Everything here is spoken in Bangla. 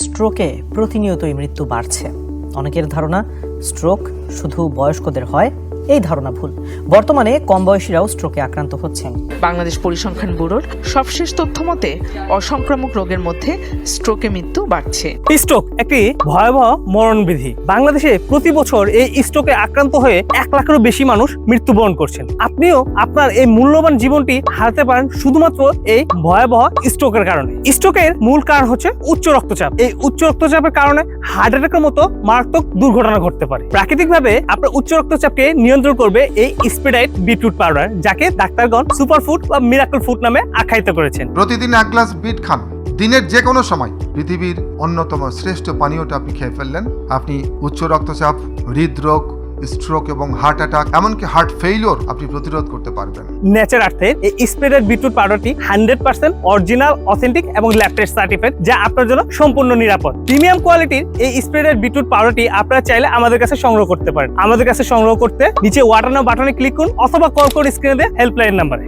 স্ট্রোকে প্রতিনিয়তই মৃত্যু বাড়ছে। অনেকের ধারণা স্ট্রোক শুধু বয়স্কদের হয়, এই ধারণা ভুল। বর্তমানে কম বয়সীরাও স্ট্রোকে আক্রান্ত হচ্ছেন। বাংলাদেশ পরিসংখ্যান ব্যুরোর সবশেষ তথ্য মতে অসংক্রামক রোগের মধ্যে স্ট্রোকে মৃত্যু বাড়ছে। স্ট্রোক একটি ভয়াবহ মরণবিধি। বাংলাদেশে প্রতি বছর এই স্ট্রোকে আক্রান্ত হয়ে 1 লাখেরও বেশি মানুষ মৃত্যুবরণ করছেন। আপনিও আপনার এই মূল্যবান জীবনটি হারাতে পারেন শুধুমাত্র এই ভয়াবহ স্ট্রোকের কারণে। স্ট্রোকের মূল কারণ হচ্ছে উচ্চ রক্তচাপ। এই উচ্চ রক্তচাপের কারণে হার্ট অ্যাটাকের মতো মারাত্মক দুর্ঘটনা ঘটতে পারে। প্রাকৃতিকভাবে আপনার উচ্চ রক্তচাপকে নিয়ন্ত্রণ করবে এই স্পিডাইট বিটরুট পাউডার, যাকে ডাক্তারগণ সুপারফুড বা মিরাকল ফুড নামে আখ্যায়িত করেছেন। প্রতিদিন 1 গ্লাস বিট খান, দিনের যে কোনো সময়। পৃথিবীর অন্যতম শ্রেষ্ঠ পানীয়টা আপনি খেয়ে ফেললেন, আপনি উচ্চ রক্তচাপ, হৃদরোগ, স্ট্রোক এবং হার্ট অ্যাটাক, এমনকি হার্ট ফেইলিওর আপনি প্রতিরোধ করতে পারবেন। নেচার আর্থের এই স্পিডাইট বিটরুট পাউডারটি 100% অরিজিনাল, অথেন্টিক এবং ল্যাব টেস্ট সার্টিফাইড, যা আপনার জন্য সম্পূর্ণ নিরাপদ। প্রিমিয়াম কোয়ালিটির এই স্পিডাইট বিটরুট পাউডারটি আপনারা চাইলে আমাদের কাছে সংগ্রহ করতে পারেন। আমাদের কাছে সংগ্রহ করতে নিচে ওয়াটার নাও বাটনে ক্লিক করুন অথবা কল করুন স্ক্রিনে দেওয়া হেল্পলাইন নাম্বারে।